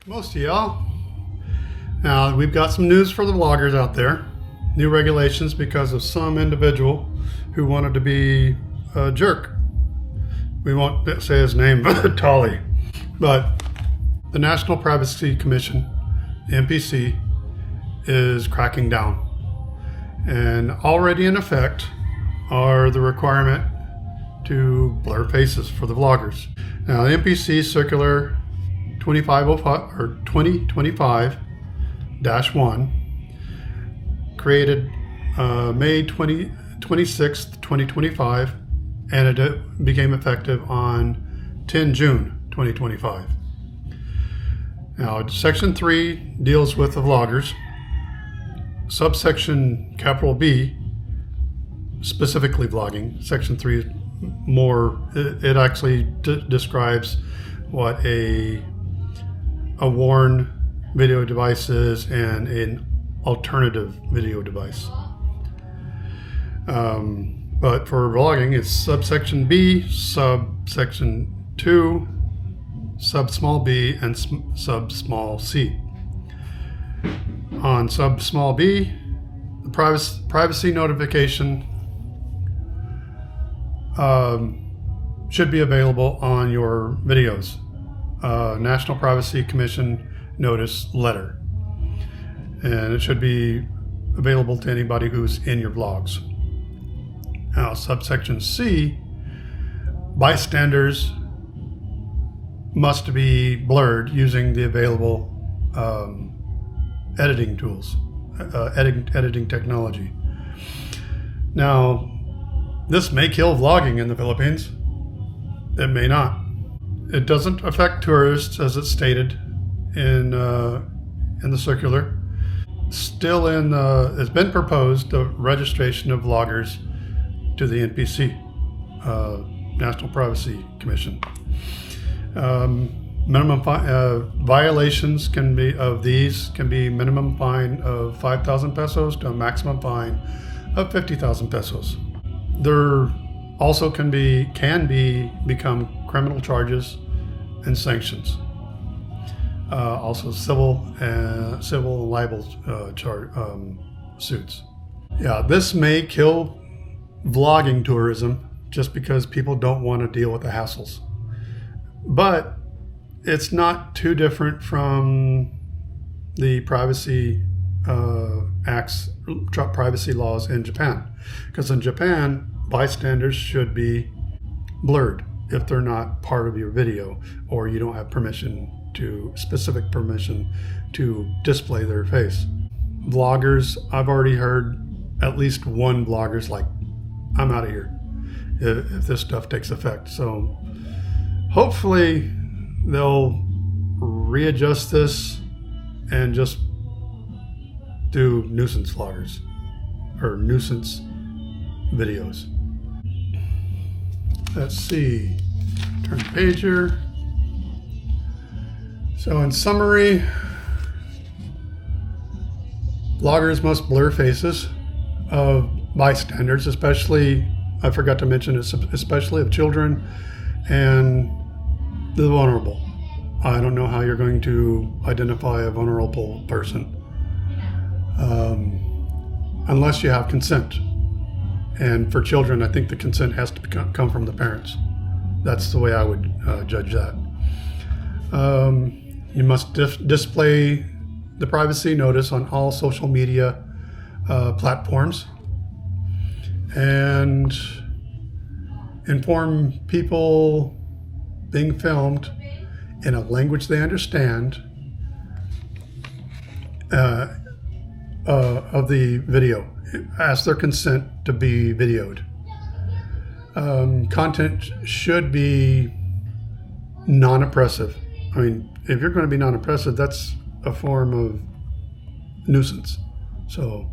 Most of y'all. Now, we've got some news for the vloggers out there. New regulations because of some individual who wanted to be a jerk. We won't say his name, Tolly. But the National Privacy Commission, NPC, is cracking down. And already in effect are the requirement to blur faces for the vloggers. Now, the NPC Circular 2505 or 2025-1 created May 26th, 2025, and it became effective on 10 June 2025. Now, Section 3 deals with the vloggers. Subsection capital B, specifically vlogging. Section 3 is more, it actually describes what a worn video device is and an alternative video device. But for vlogging, it's subsection B, subsection 2, sub small b, and sub small c. On sub small b, the privacy notification should be available on your videos. National Privacy Commission notice letter. And it should be available to anybody who's in your vlogs. Now, subsection C, bystanders must be blurred using the available editing tools, editing technology. Now, this may kill vlogging in the Philippines. It may not. It doesn't affect tourists, as it's stated in the circular. Still it's been proposed the registration of vloggers to the NPC, National Privacy Commission. Minimum violations can be minimum fine of 5,000 pesos to a maximum fine of 50,000 pesos. There also can become criminal charges and sanctions. Also civil and libel suits. Yeah, this may kill vlogging tourism just because people don't want to deal with the hassles. But it's not too different from the privacy privacy laws in Japan. Because in Japan, bystanders should be blurred if they're not part of your video or you don't have specific permission to display their face. Vloggers, I've already heard at least one vlogger's like, I'm out of here if this stuff takes effect. So hopefully they'll readjust this and just do nuisance vloggers or nuisance videos. Let's see, turn the page here. So in summary, vloggers must blur faces of bystanders, especially, I forgot to mention, especially of children and the vulnerable. I don't know how you're going to identify a vulnerable person unless you have consent. And for children, I think the consent has to come from the parents. That's the way I would judge that. You must display the privacy notice on all social media platforms and inform people being filmed in a language they understand of the video. Ask their consent to be videoed. Content should be non-oppressive. I mean, if you're going to be non-oppressive, that's a form of nuisance. So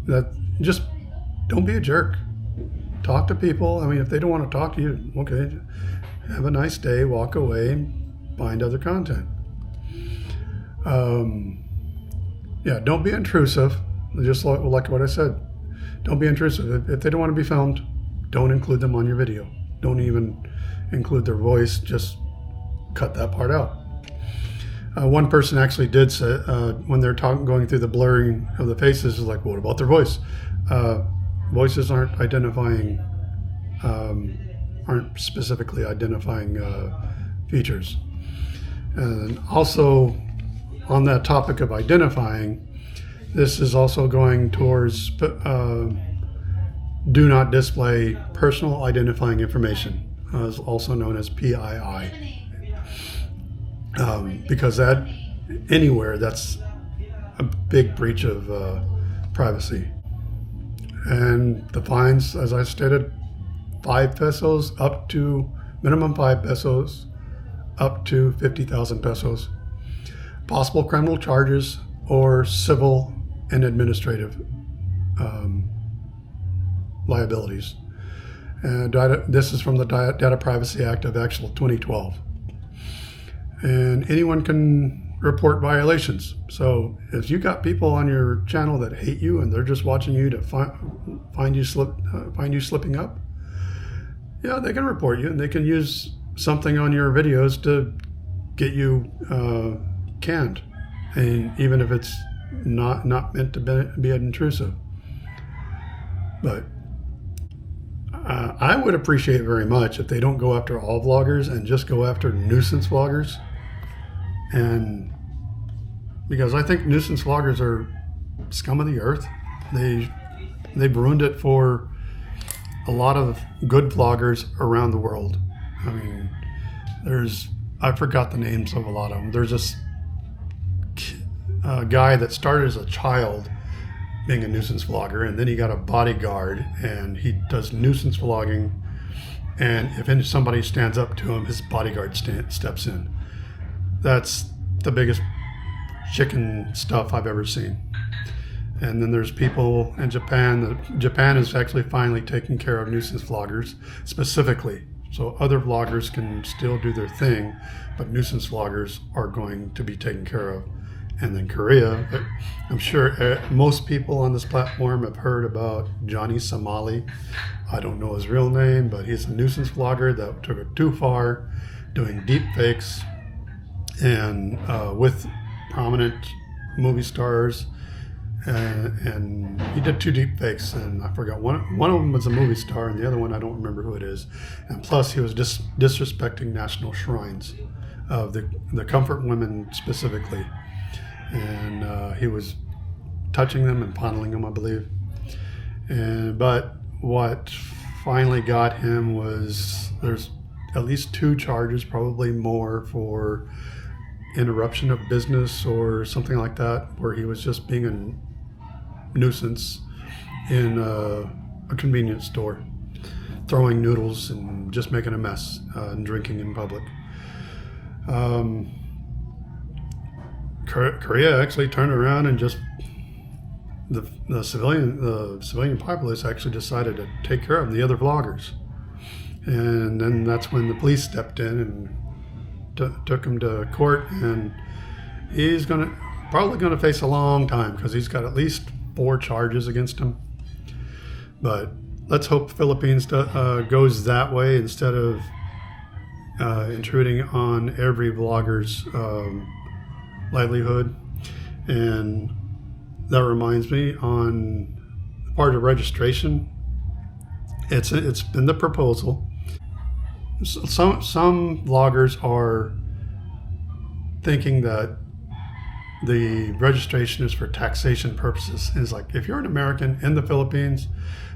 that just don't be a jerk. Talk to people. I mean, if they don't want to talk to you, okay, have a nice day, walk away, and find other content. Yeah, don't be intrusive. Just like what I said, don't be intrusive. If they don't want to be filmed, don't include them on your video. Don't even include their voice. Just cut that part out. One person actually did say, when they're going through the blurring of the faces, is like, what about their voice? Voices aren't specifically identifying features. And also, on that topic of identifying, this is also going towards do not display personal identifying information, also known as PII. Because that anywhere, that's a big breach of privacy. And the fines, as I stated, 5 pesos up to minimum 5 pesos up to 50,000 pesos. Possible criminal charges or civil and administrative liabilities. And this is from the Data Privacy Act of actual 2012. And anyone can report violations. So if you got people on your channel that hate you and they're just watching you to find you slipping up, yeah, they can report you, and they can use something on your videos to get you canned, and even if it's not meant to be intrusive. But I would appreciate very much if they don't go after all vloggers and just go after nuisance vloggers. And because I think nuisance vloggers are scum of the earth. They've ruined it for a lot of good vloggers around the world. I mean, I forgot the names of a lot of them. There's this guy that started as a child being a nuisance vlogger, and then he got a bodyguard, and he does nuisance vlogging, and if somebody stands up to him, his bodyguard steps in. That's the biggest chicken stuff I've ever seen. And then there's people in Japan. Japan is actually finally taking care of nuisance vloggers specifically. So other vloggers can still do their thing, but nuisance vloggers are going to be taken care of. And then Korea, I'm sure most people on this platform have heard about Johnny Somali. I don't know his real name, but he's a nuisance vlogger that took it too far, doing deep fakes and with prominent movie stars. And he did 2 deep fakes, and I forgot one of them was a movie star, and the other one I don't remember who it is. And plus, he was disrespecting national shrines of the comfort women specifically, and he was touching them and fondling them, I believe. But what finally got him was there's at least 2 charges, probably more, for interruption of business or something like that, where he was just being a nuisance in a convenience store, throwing noodles and just making a mess and drinking in public. Korea actually turned around and just the civilian populace actually decided to take care of the other vloggers, and then that's when the police stepped in and took him to court, and he's probably gonna face a long time because he's got at least 4 charges against him. But let's hope Philippines goes that way instead of intruding on every vlogger's livelihood. And that reminds me, on part of registration, it's been the proposal. Some vloggers are thinking that the registration is for taxation purposes. It's like, if you're an American in the Philippines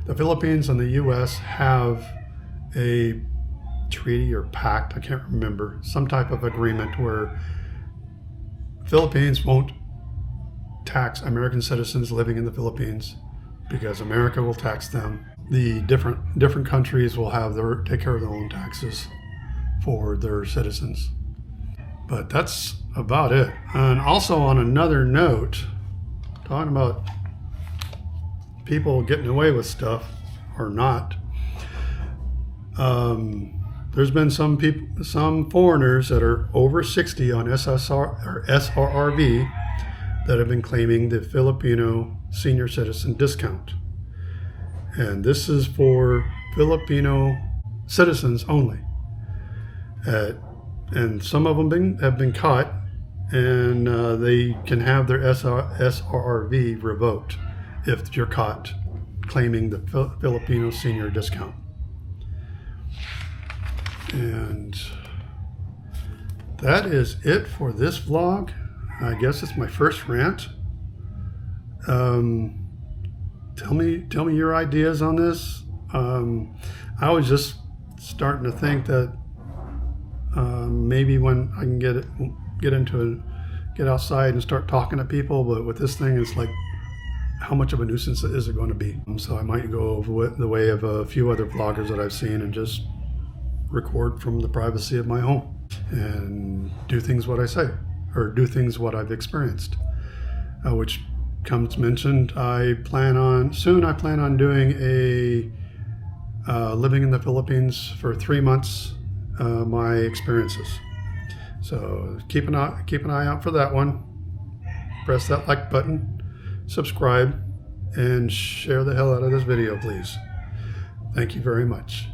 and the U.S. have a treaty or pact, I can't remember, some type of agreement where Philippines won't tax American citizens living in the Philippines because America will tax them. The different countries will take care of their own taxes for their citizens. But that's about it. And also, on another note, talking about people getting away with stuff or not, there's been some foreigners that are over 60 on SRRV that have been claiming the Filipino senior citizen discount. And this is for Filipino citizens only. And some of them have been caught and they can have their SRV revoked if you're caught claiming the Filipino senior discount. And that is it for this vlog. I guess it's my first rant. Tell me your ideas on this. I was just starting to think that maybe when I can get outside and start talking to people, but with this thing, it's like, how much of a nuisance is it going to be? So I might go the way of a few other vloggers that I've seen and just record from the privacy of my home and do things what I say, or do things what I've experienced, which comes mentioned. I plan on doing a living in the Philippines for 3 months, my experiences. So keep an eye out for that one. Press that like button, subscribe, and share the hell out of this video, please. Thank you very much.